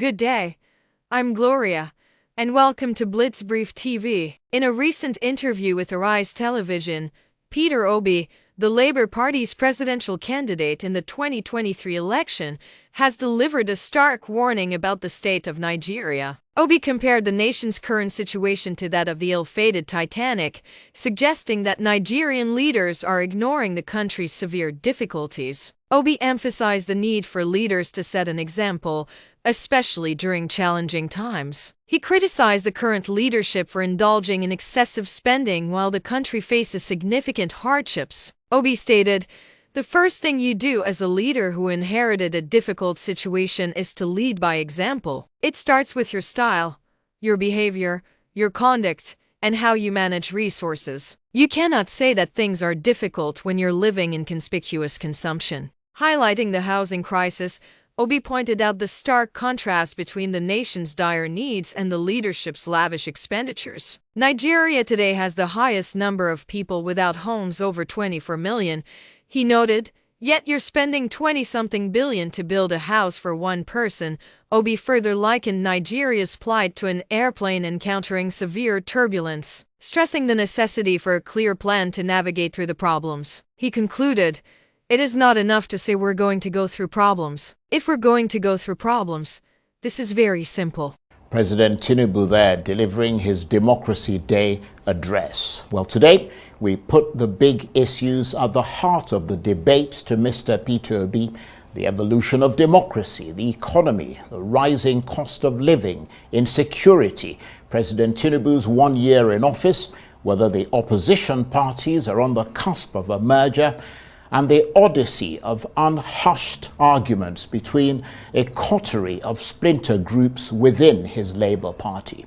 Good day. I'm Gloria, and welcome to Blitzbrief TV. In a recent interview with Arise Television, Peter Obi, the Labour Party's presidential candidate in the 2023 election, has delivered a stark warning about the state of Nigeria. Obi compared the nation's current situation to that of the ill-fated Titanic, suggesting that Nigerian leaders are ignoring the country's severe difficulties. Obi emphasized the need for leaders to set an example, especially during challenging times. He criticized the current leadership for indulging in excessive spending while the country faces significant hardships. Obi stated, "The first thing you do as a leader who inherited a difficult situation is to lead by example. It starts with your style, your behavior, your conduct, and how you manage resources. You cannot say that things are difficult when you're living in conspicuous consumption." Highlighting the housing crisis, Obi pointed out the stark contrast between the nation's dire needs and the leadership's lavish expenditures. Nigeria today has the highest number of people without homes, over 24 million, he noted, yet you're spending 20-something billion to build a house for one person. Obi further likened Nigeria's plight to an airplane encountering severe turbulence, stressing the necessity for a clear plan to navigate through the problems. He concluded, "It is not enough to say we're going to go through problems. If we're going to go through problems, this is very simple." President Tinubu there delivering his Democracy Day address. Well, today we put the big issues at the heart of the debate to Mr. Peter Obi: the evolution of democracy, the economy, the rising cost of living, insecurity, President Tinubu's 1 year in office, whether the opposition parties are on the cusp of a merger, and the odyssey of unhushed arguments between a coterie of splinter groups within his Labour Party.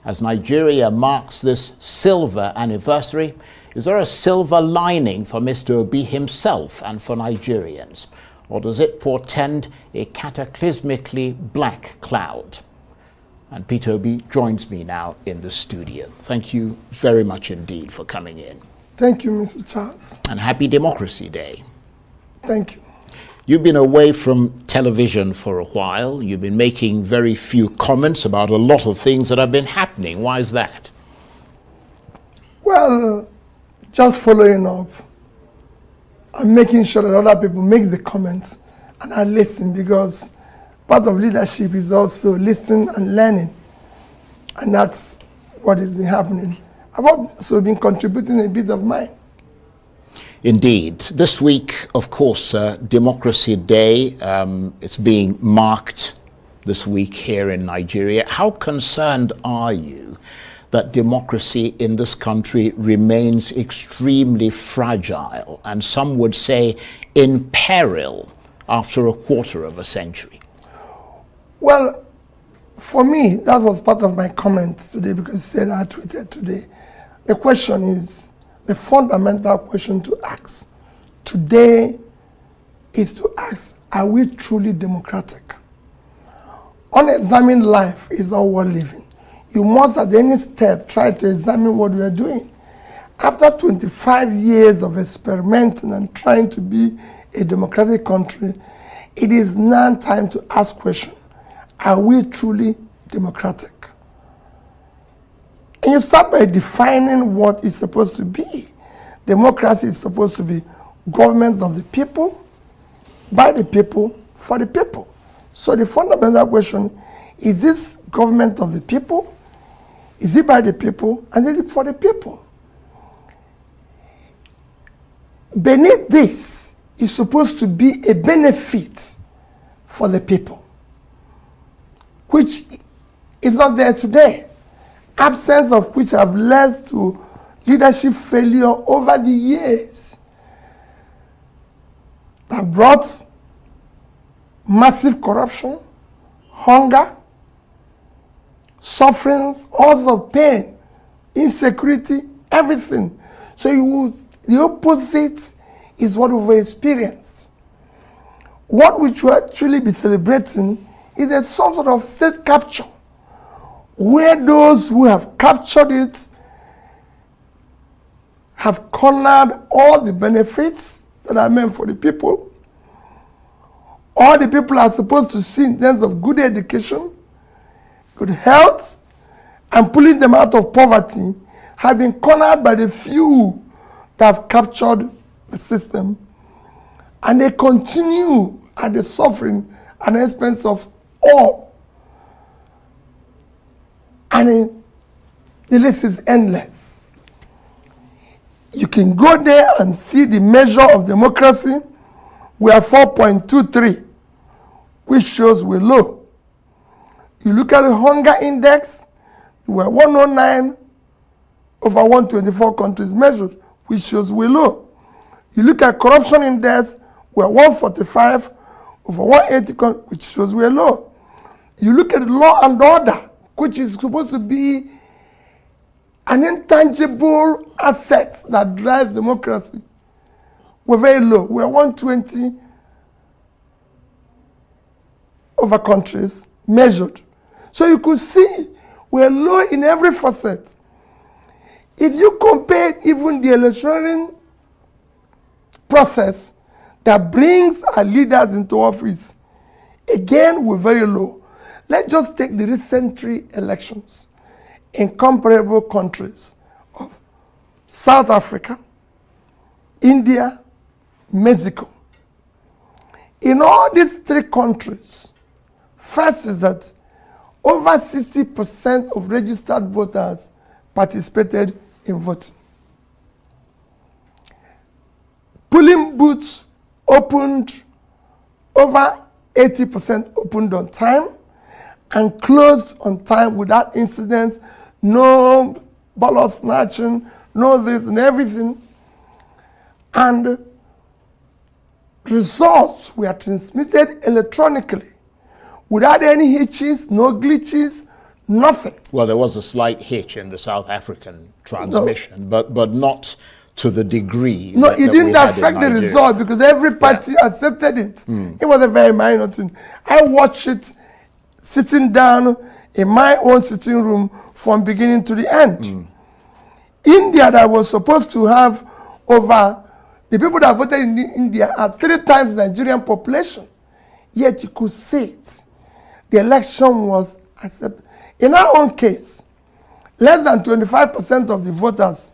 As Nigeria marks this silver anniversary, is there a silver lining for Mr. Obi himself and for Nigerians? Or does it portend a cataclysmically black cloud? And Peter Obi joins me now in the studio. Thank you very much indeed for coming in. Thank you, Mr. Charles. And happy Democracy Day. Thank you. You've been away from television for a while. You've been making very few comments about a lot of things that have been happening. Why is that? Well, just following up and making sure that other people make the comments and I listen, because part of leadership is also listening and learning. And that's what has been happening. I've also been contributing a bit of mine. Indeed. This week, of course, Democracy Day, it's being marked this week here in Nigeria. How concerned are you that democracy in this country remains extremely fragile, and some would say in peril, after a quarter of a century? Well, for me, that was part of my comments today, because I said I tweeted today. The question is, the fundamental question to ask today is to ask, are we truly democratic? Unexamined life is not worth living. You must at any step try to examine what we are doing. After 25 years of experimenting and trying to be a democratic country, it is now time to ask questions. Are we truly democratic? And you start by defining what it's supposed to be. Democracy is supposed to be government of the people, by the people, for the people. So the fundamental question, is this government of the people? Is it by the people? And is it for the people? Beneath this is supposed to be a benefit for the people, which is not there today. Absence of which have led to leadership failure over the years that brought massive corruption, hunger, sufferings, all sorts of pain, insecurity, everything. So the opposite is what we've experienced. What we should actually be celebrating is a some sort of state capture, where those who have captured it have cornered all the benefits that are meant for the people. All the people are supposed to see in terms of good education, good health, and pulling them out of poverty have been cornered by the few that have captured the system. And they continue at the suffering at the expense of all. And the list is endless. You can go there and see the measure of democracy. We are 4.23, which shows we're low. You look at the hunger index, we're 109 over 124 countries measured, which shows we're low. You look at corruption index, we're 145 over 180 countries, which shows we're low. You look at the law and order, which is supposed to be an intangible asset that drives democracy. We're very low. We're 120 over countries measured. So you could see we're low in every facet. If you compare even the electioneering process that brings our leaders into office, again, we're very low. Let's just take the recent 3 elections in comparable countries of South Africa, India, Mexico. In all these 3 countries, first is that over 60% of registered voters participated in voting. Polling booths opened, over 80% opened on time and closed on time without incidents, no ballot snatching, no this and everything. And results were transmitted electronically without any hitches, no glitches, nothing. Well, there was a slight hitch in the South African transmission, but not to the degree. No, it didn't affect the result because every party accepted it. It was a very minor thing. I watched it sitting down in my own sitting room from beginning to the end. India, that was supposed to have over, the people that voted in India are 3 times the Nigerian population. Yet you could see it. The election was accepted. In our own case, less than 25% of the voters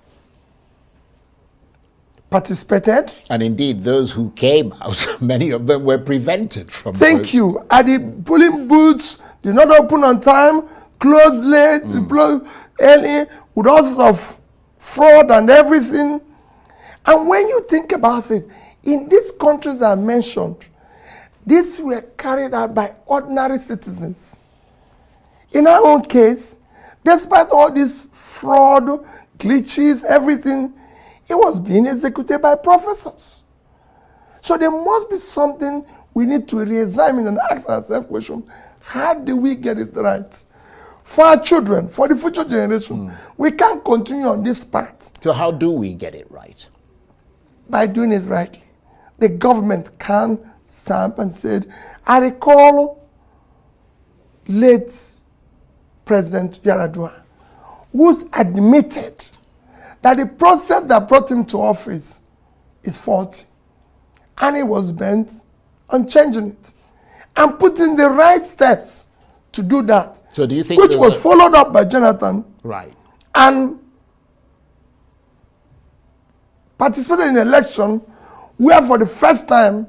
participated. And indeed, those who came out, many of them were prevented from Thank you. At the polling booths, did not open on time, closed late, closed early, with all sorts of fraud and everything. And when you think about it, in these countries that I mentioned, these were carried out by ordinary citizens. In our own case, despite all this fraud, glitches, everything, it was being executed by professors. So there must be something we need to re-examine and ask ourselves question, how do we get it right? For our children, for the future generation, we can't continue on this path. So how do we get it right? By doing it rightly. The government can stamp and said, I recall late President Yaradua, who's admitted that the process that brought him to office is faulty. And he was bent on changing it and putting the right steps to do that. So do you think which was followed up by Jonathan. Right. And participated in an election where for the first time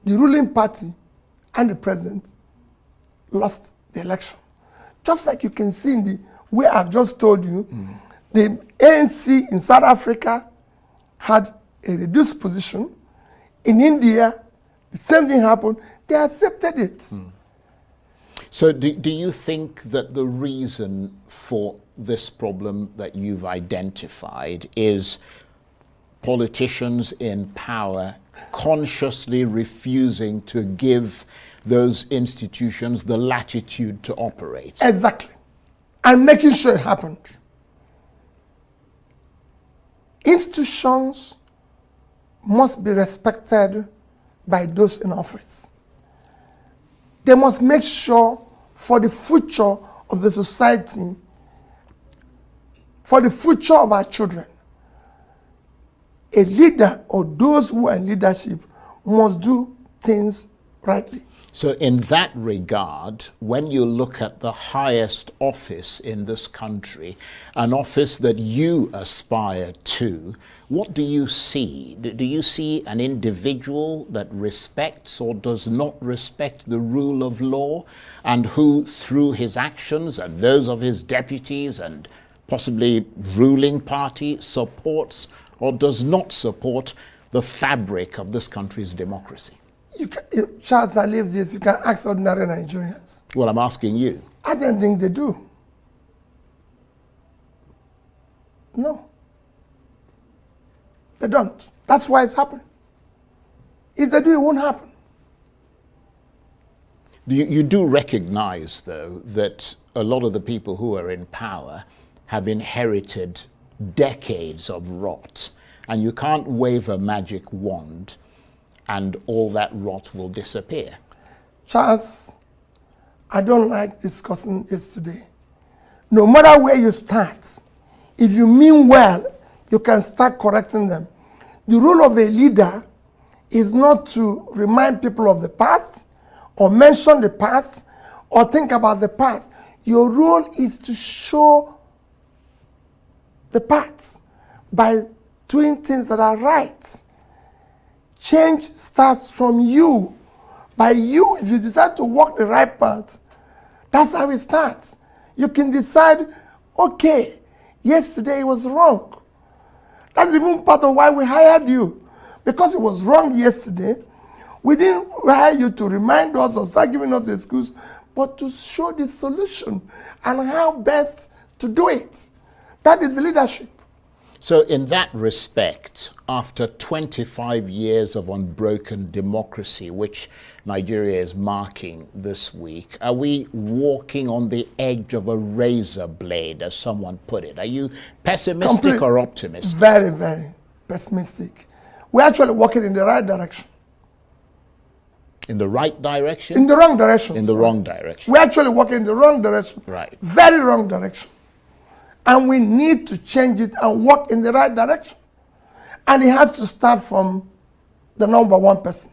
the ruling party and the president lost the election. Just like you can see in the way I've just told you, the ANC in South Africa had a reduced position. In India, the same thing happened. They accepted it. So do you think that the reason for this problem that you've identified is politicians in power consciously refusing to give those institutions the latitude to operate? Exactly. And making sure it happened. Institutions must be respected by those in office. They must make sure for the future of the society, for the future of our children, a leader or those who are in leadership must do things rightly. So in that regard, when you look at the highest office in this country, an office that you aspire to, what do you see? Do you see an individual that respects or does not respect the rule of law, and who, through his actions and those of his deputies and possibly ruling party, supports or does not support the fabric of this country's democracy? Charles, I leave this. You can ask ordinary Nigerians. Well, I'm asking you. I don't think they do. No. They don't. That's why it's happening. If they do, it won't happen. You do recognize, though, that a lot of the people who are in power have inherited decades of rot, and you can't wave a magic wand and all that rot will disappear. Charles, I don't like discussing this today. No matter where you start, if you mean well, you can start correcting them. The role of a leader is not to remind people of the past, or mention the past, or think about the past. Your role is to show the path by doing things that are right. Change starts from you. By you, if you decide to walk the right path, that's how it starts. You can decide, okay, yesterday it was wrong. That's even part of why we hired you. Because it was wrong yesterday, we didn't hire you to remind us or start giving us the excuse, but to show the solution and how best to do it. That is leadership. So in that respect, after 25 years of unbroken democracy, which Nigeria is marking this week, are we walking on the edge of a razor blade, as someone put it? Are you pessimistic or optimistic? Very, very pessimistic. We're actually walking in the right direction. In the right direction? In the wrong direction. In the wrong direction. We're actually walking in the wrong direction. Right. Very wrong direction. And we need to change it and walk in the right direction. And it has to start from the number one person.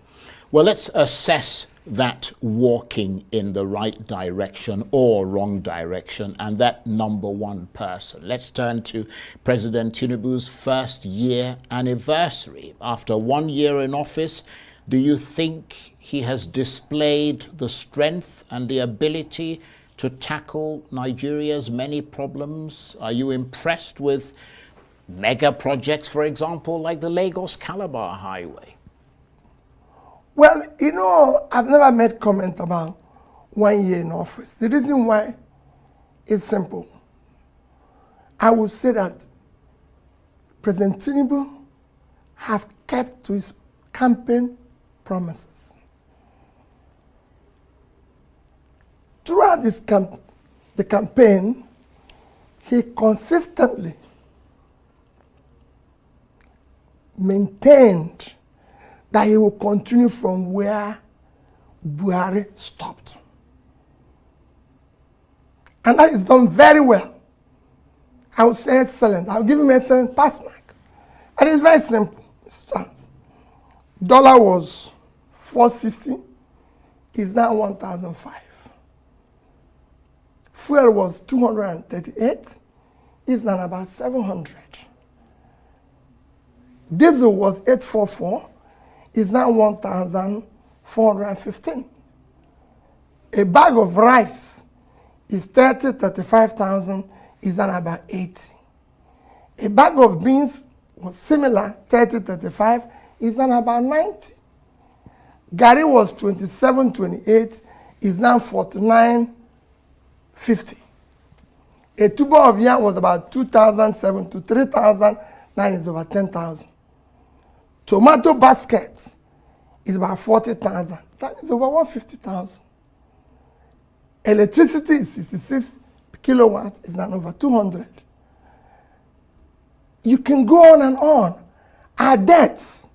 Well, let's assess that walking in the right direction or wrong direction and that number one person. Let's turn to President Tinubu's first year anniversary. After 1 year in office, do you think he has displayed the strength and the ability to tackle Nigeria's many problems? Are you impressed with mega projects, for example, like the Lagos-Calabar Highway? Well, you know, I've never made comment about 1 year in office. The reason why is simple. I would say that President Tinubu have kept to his campaign promises. Throughout the campaign, he consistently maintained that he will continue from where Buhari stopped. And that is done very well. I would say excellent. I'll give him excellent pass mark. And it's very simple. It's chance. Dollar was 460, is now 1,005. Fuel was 238, is now about 700. Diesel was 844, is now 1,415. A bag of rice is 35,000, is now about 80. A bag of beans was similar, 35, is now about 90. Gari was 27.28, is now 49.50. A tuber of yam was about 2,007 to 3,000, now is about 10,000. Tomato basket is about 40,000, that is over 150,000. Electricity is 66 kilowatts, is now over 200. You can go on and on. Our debts,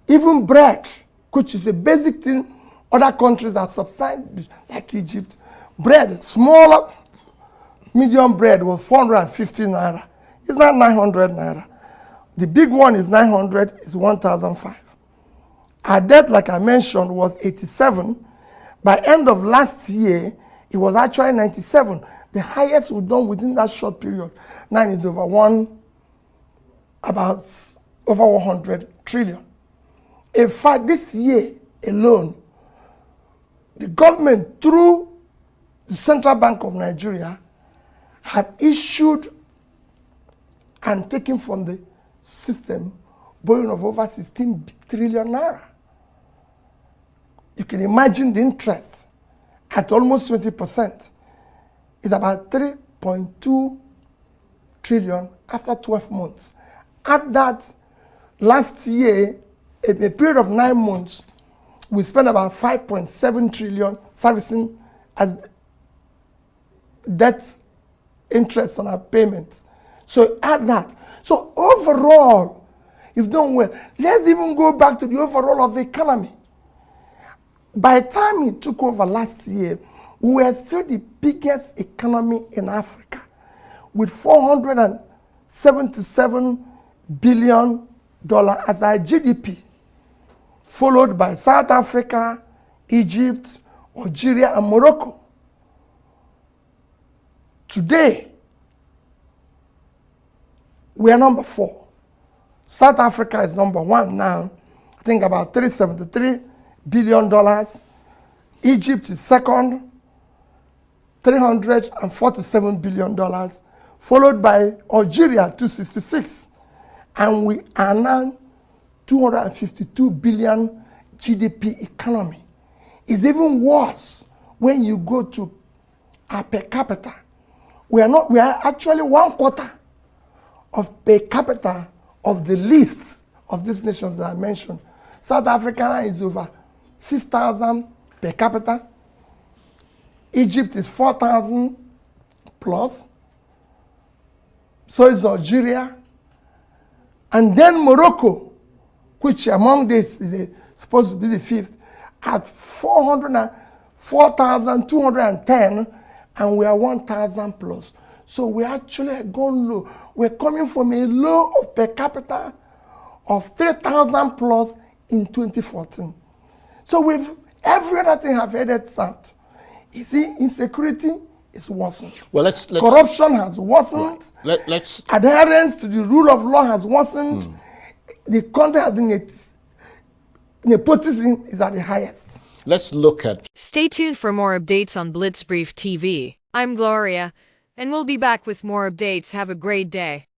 even bread, which is a basic thing other countries that subside, like Egypt, bread, smaller, medium bread was 450 naira. It's not 900 naira. The big one is 900, is 1,005. Our debt, like I mentioned, was 87. By end of last year, it was actually 97. The highest we've done within that short period. Now is over 100 trillion. In fact, this year alone, the government, through the Central Bank of Nigeria, have issued and taken from the system borrowing of over 16 trillion naira. You can imagine the interest at almost 20%. It's about 3.2 trillion after 12 months. At that, last year, in a period of 9 months, we spent about 5.7 trillion servicing as debt interest on our payments. So add that. So overall, you've done well. Let's even go back to the overall of the economy. By the time he took over last year, we were still the biggest economy in Africa with $477 billion as our GDP, followed by South Africa, Egypt, Algeria, and Morocco. Today, we are number 4. South Africa is number 1 now, I think about $373 billion. Egypt is second, $347 billion, followed by Algeria, 266. And we are now 252 billion GDP economy. It's even worse when you go to our per capita. We are actually 1/4 of per capita of the list of these nations that I mentioned. South Africa is over 6,000 per capita. Egypt is 4,000 plus. So is Algeria. And then Morocco, which among this is supposed to be the 5th, at 4,210, and we are 1,000 plus. So we actually gone low. We're coming from a low of per capita of 3,000 plus in 2014. So every other thing have headed south. You see, insecurity is worsened. Well, let's corruption has worsened. Right. Let's adherence to the rule of law has worsened. The country has been nepotism is at the highest. Let's look at. Stay tuned for more updates on Blitzbrief TV. I'm Gloria, and we'll be back with more updates. Have a great day.